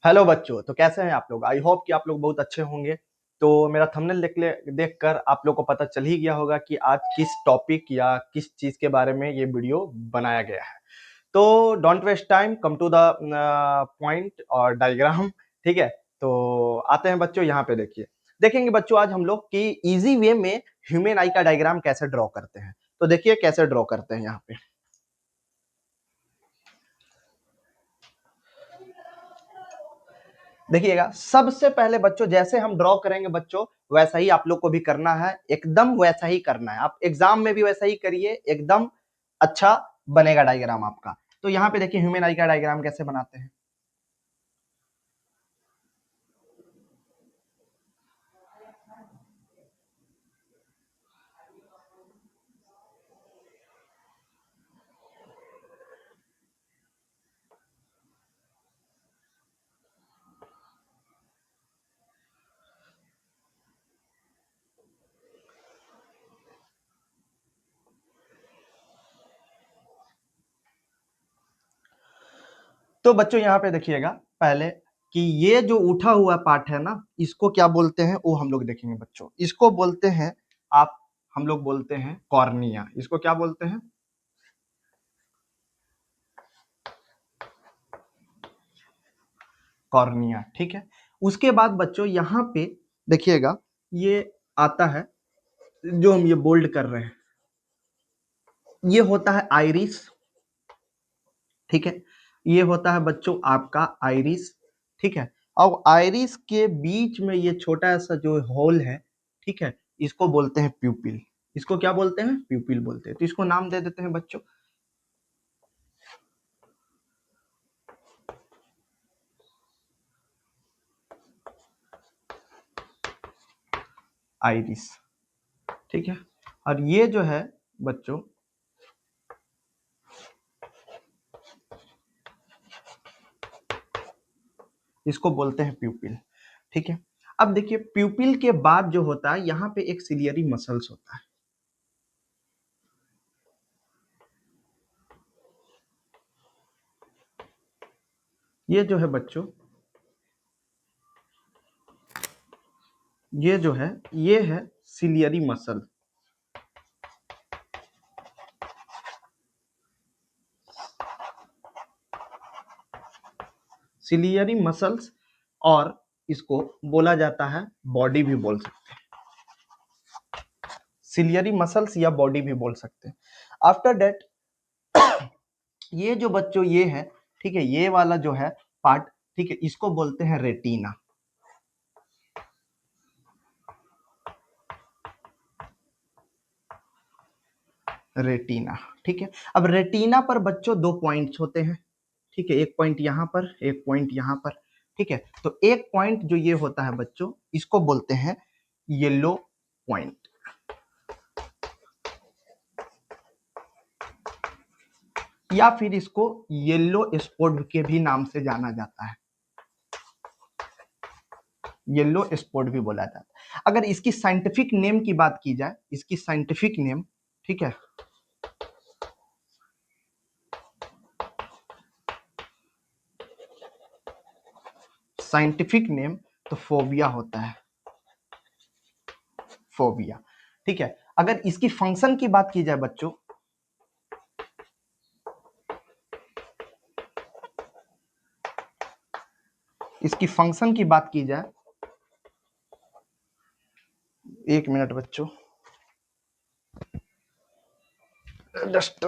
Hello बच्चों, तो कैसे हैं आप लोग? आई होप कि आप लोग बहुत अच्छे होंगे। तो मेरा थंबनेल देखकर आप लोग को पता चल ही गया होगा कि आज किस टॉपिक या किस चीज के बारे में ये वीडियो बनाया गया है। तो don't waste time, come to the point और डायग्राम। ठीक है, तो आते हैं बच्चों। यहाँ पे देखिए, देखेंगे बच्चों आज हम लोग कि इजी वे में ह्यूमन आई का डायग्राम कैसे ड्रॉ करते हैं। तो देखिए कैसे ड्रॉ करते हैं। यहाँ पे देखिएगा, सबसे पहले बच्चों जैसे हम ड्रॉ करेंगे बच्चों, वैसा ही आप लोग को भी करना है। एकदम वैसा ही करना है। आप एग्जाम में भी वैसा ही करिए, एकदम अच्छा बनेगा डायग्राम आपका। तो यहाँ पे देखिए ह्यूमन आई का डायग्राम कैसे बनाते हैं। तो बच्चों यहाँ पे देखिएगा पहले कि ये जो उठा हुआ पार्ट है ना, इसको क्या बोलते हैं वो हम लोग देखेंगे बच्चों। इसको बोलते हैं हम लोग बोलते हैं कॉर्निया। इसको क्या बोलते हैं? कॉर्निया। ठीक है, उसके बाद बच्चों यहाँ पे देखिएगा, ये आता है जो हम ये बोल्ड कर रहे हैं, ये होता है आइरिस। ठीक है, ये होता है बच्चों आपका आइरिस। ठीक है, और आइरिस के बीच में ये छोटा सा जो होल है, ठीक है, इसको बोलते हैं प्यूपिल। इसको क्या बोलते हैं? प्यूपिल बोलते हैं। तो इसको नाम दे देते हैं बच्चों आइरिस। ठीक है, और ये जो है बच्चों, इसको बोलते हैं प्यूपिल। ठीक है, अब देखिए प्यूपिल के बाद जो होता है यहाँ पे एक सिलियरी मसल्स होता है। ये जो है बच्चों, ये जो है ये है सिलियरी मसल। सिलियरी मसल्स, और इसको बोला जाता है बॉडी भी बोल सकते हैं। सिलियरी मसल्स या बॉडी भी बोल सकते हैं। आफ्टर दैट ये जो बच्चों ये है, ठीक है, ये वाला जो है पार्ट, ठीक है, इसको बोलते हैं रेटिना। रेटिना। ठीक है, अब रेटिना पर बच्चों दो पॉइंट्स होते हैं। ठीक है, एक पॉइंट यहाँ पर, एक पॉइंट यहाँ पर। ठीक है, तो एक पॉइंट जो ये होता है बच्चों, इसको बोलते हैं येलो पॉइंट, या फिर इसको येलो स्पॉट के भी नाम से जाना जाता है। येलो स्पॉट भी बोला जाता है। अगर इसकी साइंटिफिक नेम की बात की जाए, इसकी साइंटिफिक नेम, ठीक है, साइंटिफिक नेम तो फोबिया होता है। फोबिया। ठीक है, अगर इसकी फंक्शन की बात की जाए बच्चों, इसकी फंक्शन की बात की जाए, एक मिनट बच्चों, जस्ट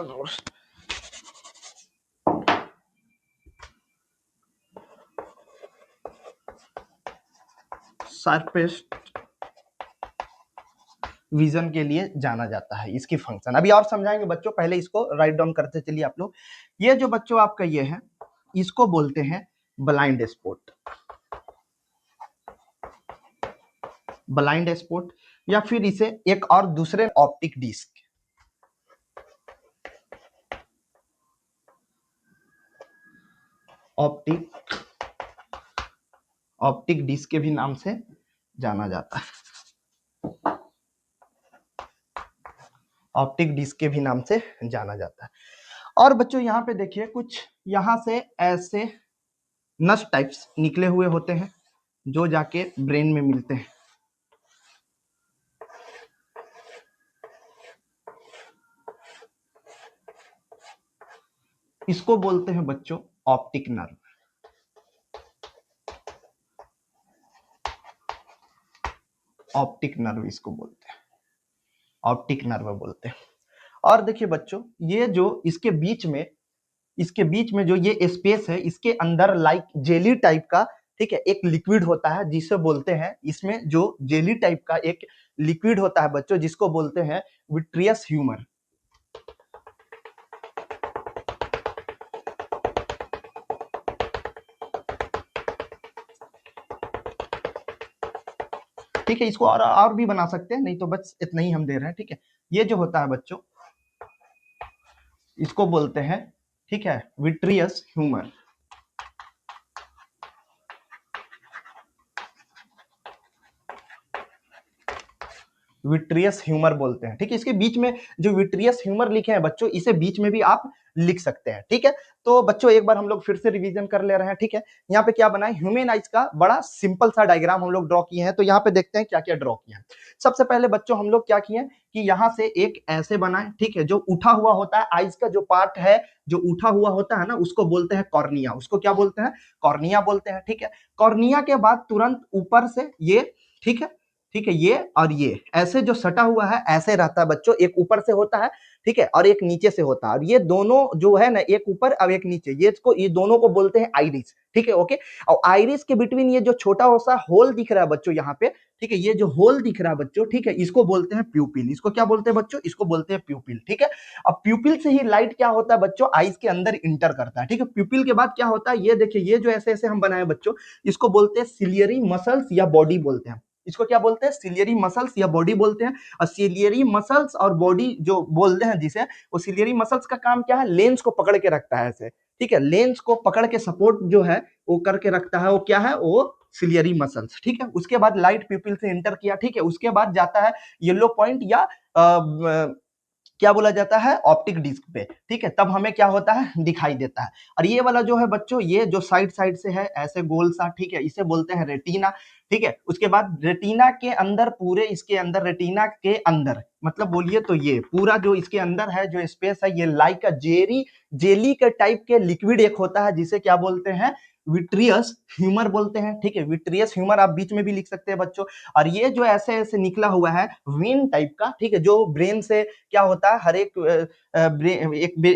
शार्पेस्ट विजन के लिए जाना जाता है। इसकी फंक्शन अभी और समझाएंगे बच्चों, पहले इसको राइट डाउन करते चलिए आप लोग। ये जो बच्चों आपका ये है, इसको बोलते हैं ब्लाइंड स्पॉट। ब्लाइंड स्पॉट, या फिर इसे एक और दूसरे optic disc, optic optic disc के भी नाम से जाना जाता है। ऑप्टिक डिस्क के भी नाम से जाना जाता है। और बच्चों यहाँ पे देखिए कुछ यहाँ से ऐसे नस टाइप्स निकले हुए होते हैं जो जाके ब्रेन में मिलते हैं। इसको बोलते हैं बच्चों ऑप्टिक नर्व। ऑप्टिक नर्व इसको बोलते हैं, ऑप्टिक नर्व बोलते हैं। और देखिए बच्चों ये जो इसके बीच में जो ये स्पेस है, इसके अंदर लाइक जेली टाइप का, ठीक है, एक लिक्विड होता है जिसे बोलते हैं, इसमें जो जेली टाइप का एक लिक्विड होता है बच्चों जिसको बोलते हैं विट्रियस ह्यूमर। ठीक है, इसको और भी बना सकते हैं, नहीं तो बस इतना ही हम दे रहे हैं। ठीक है, ये जो होता है बच्चों इसको बोलते हैं, ठीक है, विट्रियस ह्यूमर। विट्रियस ह्यूमर बोलते हैं। ठीक है, इसके बीच में जो विट्रियस ह्यूमर लिखे हैं बच्चों, इसे बीच में भी आप लिख सकते हैं। ठीक है, तो बच्चों एक बार हम लोग फिर से रिवीजन कर ले रहे हैं। ठीक है, यहाँ पे क्या बना है, ह्यूमन आइज का बड़ा सिंपल सा डायग्राम हम लोग ड्रॉ किए हैं। तो यहाँ पे देखते हैं क्या क्या ड्रॉ किया है। सबसे पहले बच्चों हम लोग क्या किए कि यहाँ से एक ऐसे बनाए, ठीक है, जो उठा हुआ होता है, आइज का जो पार्ट है जो उठा हुआ होता है ना, उसको बोलते हैं कॉर्निया। उसको क्या बोलते हैं, कॉर्निया बोलते हैं। ठीक है, कॉर्निया के बाद तुरंत ऊपर से ये, ठीक है, ठीक है, ये और ये ऐसे जो सटा हुआ है ऐसे रहता है बच्चों, एक ऊपर से होता है, ठीक है, और एक नीचे से होता है, और ये दोनों जो है ना, एक ऊपर और एक नीचे, ये दोनों को बोलते हैं आइरिस। ठीक है, ओके। और आइरिस के बिटवीन ये जो छोटा सा होल दिख रहा है बच्चों यहाँ पे, ठीक है, ये जो होल दिख रहा है बच्चों, ठीक है, इसको बोलते हैं प्यूपिल। इसको क्या बोलते हैं बच्चों, इसको बोलते हैं प्यूपिल। ठीक है, अब प्यूपिल से ही लाइट क्या होता है बच्चों, आइज के अंदर इंटर करता है। ठीक है, प्यूपिल के बाद क्या होता है, ये देखिए, ये जो ऐसे ऐसे हम बनाए बच्चों, इसको बोलते हैं सिलियरी मसल्स या बॉडी बोलते हैं। इसको क्या बोलते हैं, सिलियरी मसल्स या बॉडी बोलते हैं। और सिलियरी मसल्स और बॉडी जो बोलते हैं जिसे, वो सिलियरी मसल्स का काम क्या है, लेंस को पकड़ के रखता है ऐसे। ठीक है, लेंस को पकड़ के सपोर्ट जो है वो करके रखता है, वो क्या है, वो सिलियरी मसल्स। ठीक है, उसके बाद लाइट प्यूपिल से इंटर किया, ठीक है, उसके बाद जाता है येलो पॉइंट या क्या बोला जाता है, ऑप्टिक डिस्क पे। ठीक है, तब हमें क्या होता है, दिखाई देता है। और ये वाला जो है बच्चों, ये जो साइड साइड से है ऐसे गोल सा, ठीक है, इसे बोलते हैं रेटिना। ठीक है, उसके बाद रेटिना के अंदर, पूरे इसके अंदर, रेटिना के अंदर मतलब बोलिए तो ये पूरा जो इसके अंदर है जो स्पेस है, ये लाइक जेली के टाइप के लिक्विड एक होता है जिसे क्या बोलते हैं, विट्रियस ह्यूमर बोलते हैं। ठीक है, विट्रियस ह्यूमर आप बीच में भी लिख सकते हैं बच्चों। और ये जो ऐसे ऐसे निकला हुआ है वेन टाइप का, ठीक है, जो ब्रेन से क्या होता है, हर एक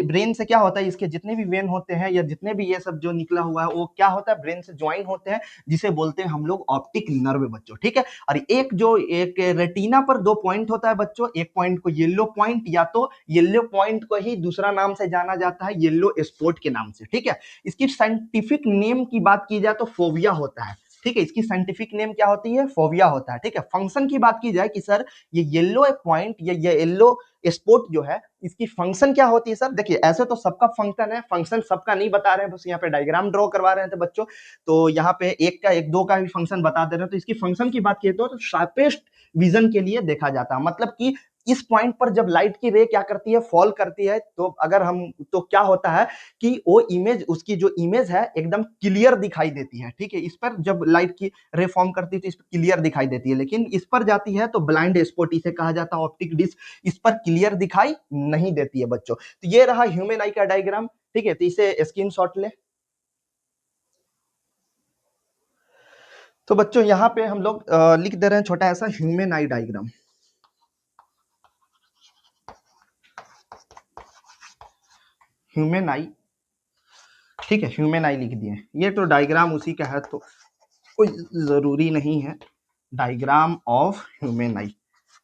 ब्रेन से क्या होता है, इसके जितने भी वेन होते हैं या जितने भी ये सब जो निकला हुआ है, वो क्या होता है, ब्रेन से ज्वाइन होते हैं, जिसे बोलते हैं हम लोग ऑप्टिक नर्व बच्चों। ठीक है, और एक रेटिना पर दो पॉइंट होता है बच्चों, एक पॉइंट को येलो पॉइंट, या तो येलो पॉइंट को ही दूसरा नाम से जाना जाता है येलो स्पॉट के नाम से। ठीक है, इसकी साइंटिफिक नेम की बात की जाए तो फोविया होता है। ठीक है, इसकी साइंटिफिक नेम क्या होती है, फोविया होता है। ठीक है, फंक्शन की बात की जाए कि सर ये येलो पॉइंट या ये येलो स्पॉट जो है, इसकी फंक्शन क्या होती है सर, देखिए ऐसे तो सबका फंक्शन है, फंक्शन सबका नहीं बता रहे हैं, बस यहाँ पे डायग्राम ड्रॉ करवा रहे थे बच्चों। तो यहाँ पे एक दो का भी फंक्शन बता दे रहे हैं। तो इसकी फंक्शन की बात की तो शार्पेस्ट विजन के लिए देखा जाता है, मतलब कि इस पॉइंट पर जब लाइट की रे क्या करती है, फॉल करती है, तो अगर हम, तो क्या होता है कि वो इमेज, उसकी जो इमेज है एकदम क्लियर दिखाई देती है। ठीक है, इस पर जब लाइट की रे फॉर्म करती है तो इस पर क्लियर दिखाई देती है, लेकिन इस पर जाती है तो ब्लाइंड स्पॉट इसे कहा जाता है, ऑप्टिक डिस्क, इस पर क्लियर दिखाई नहीं देती है बच्चों। तो ये रहा ह्यूमन आई का डायग्राम। ठीक है, तो इसे स्क्रीनशॉट ले। तो बच्चों यहाँ पे हम लोग लिख दे रहे हैं छोटा ऐसा ह्यूमन आई डायग्राम। ह्यूमन आई, ठीक है, ह्यूमन आई लिख दिए। ये तो डायग्राम उसी का है तो कोई जरूरी नहीं है, डायग्राम ऑफ ह्यूमन आई।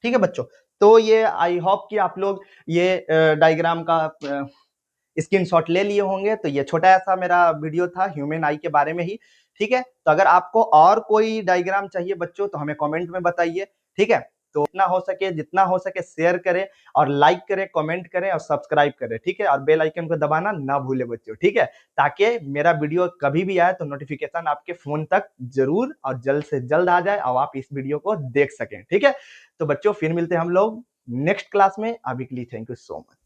ठीक है बच्चों, तो ये आई होप कि आप लोग ये डायग्राम का स्क्रीनशॉट ले लिए होंगे। तो ये छोटा ऐसा मेरा वीडियो था ह्यूमन आई के बारे में ही। ठीक है, तो अगर आपको और कोई डायग्राम चाहिए बच्चों तो हमें कमेंट में बताइए। ठीक है, तो जितना हो सके शेयर करें और लाइक करें, कमेंट करें और सब्सक्राइब करें। ठीक है, और बेल आइकन को दबाना ना भूले बच्चों। ठीक है, ताकि मेरा वीडियो कभी भी आए तो नोटिफिकेशन आपके फोन तक जरूर और जल्द से जल्द आ जाए और आप इस वीडियो को देख सकें। ठीक है, तो बच्चों फिर मिलते हैं हम लोग नेक्स्ट क्लास में। अभी के लिए थैंक यू सो मच।